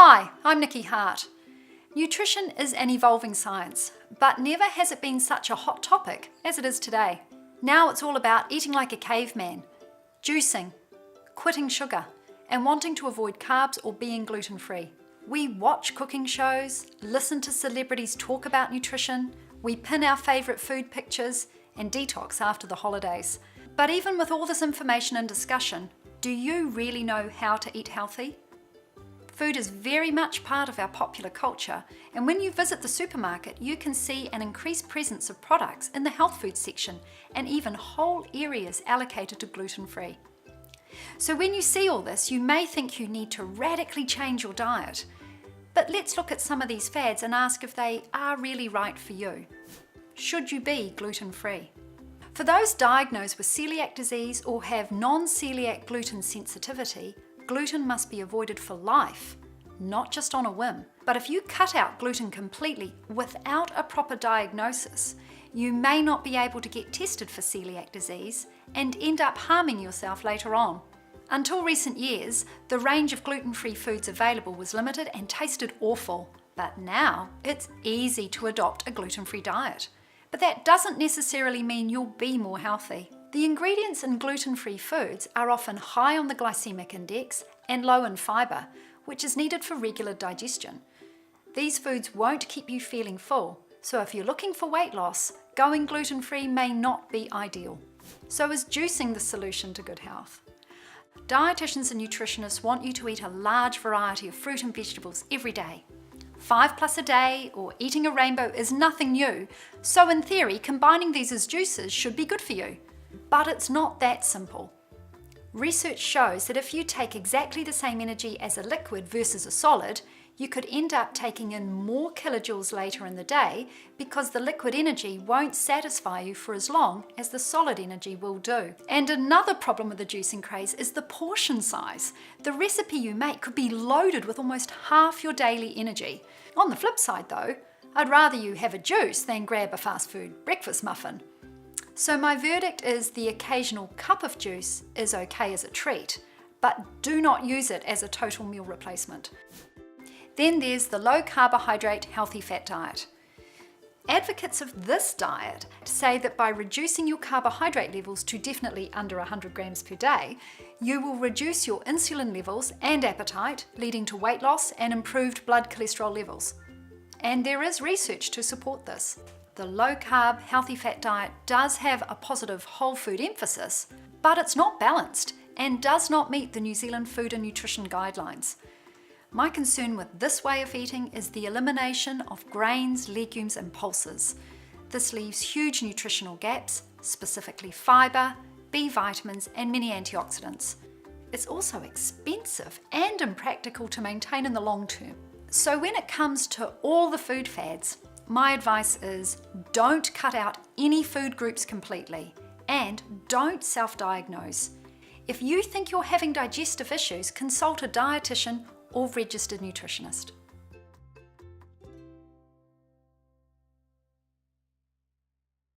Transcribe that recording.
Hi, I'm Nikki Hart. Nutrition is an evolving science, but never has it been such a hot topic as it is today. Now it's all about eating like a caveman, juicing, quitting sugar, and wanting to avoid carbs or being gluten-free. We watch cooking shows, listen to celebrities talk about nutrition, we pin our favourite food pictures, and detox after the holidays. But even with all this information and discussion, do you really know how to eat healthy? Food is very much part of our popular culture, and when you visit the supermarket, you can see an increased presence of products in the health food section and even whole areas allocated to gluten-free. So when you see all this, you may think you need to radically change your diet. But let's look at some of these fads and ask if they are really right for you. Should you be gluten-free? For those diagnosed with celiac disease or have non-celiac gluten sensitivity, gluten must be avoided for life, not just on a whim. But if you cut out gluten completely without a proper diagnosis, you may not be able to get tested for celiac disease and end up harming yourself later on. Until recent years, the range of gluten-free foods available was limited and tasted awful, but now it's easy to adopt a gluten-free diet. But that doesn't necessarily mean you'll be more healthy. The ingredients in gluten-free foods are often high on the glycemic index and low in fibre, which is needed for regular digestion. These foods won't keep you feeling full, so if you're looking for weight loss, going gluten-free may not be ideal. So is juicing the solution to good health? Dietitians and nutritionists want you to eat a large variety of fruit and vegetables every day. 5+ a day or eating a rainbow is nothing new, so in theory, combining these as juices should be good for you. But it's not that simple. Research shows that if you take exactly the same energy as a liquid versus a solid, you could end up taking in more kilojoules later in the day because the liquid energy won't satisfy you for as long as the solid energy will do. And another problem with the juicing craze is the portion size. The recipe you make could be loaded with almost half your daily energy. On the flip side though, I'd rather you have a juice than grab a fast food breakfast muffin. So my verdict is the occasional cup of juice is okay as a treat, but do not use it as a total meal replacement. Then there's the low carbohydrate healthy fat diet. Advocates of this diet say that by reducing your carbohydrate levels to definitely under 100 grams per day, you will reduce your insulin levels and appetite, leading to weight loss and improved blood cholesterol levels. And there is research to support this. The low-carb, healthy fat diet does have a positive whole food emphasis, but it's not balanced and does not meet the New Zealand Food and Nutrition Guidelines. My concern with this way of eating is the elimination of grains, legumes and pulses. This leaves huge nutritional gaps, specifically fibre, B vitamins and many antioxidants. It's also expensive and impractical to maintain in the long term. So when it comes to all the food fads, my advice is don't cut out any food groups completely and don't self-diagnose. If you think you're having digestive issues, consult a dietitian or registered nutritionist.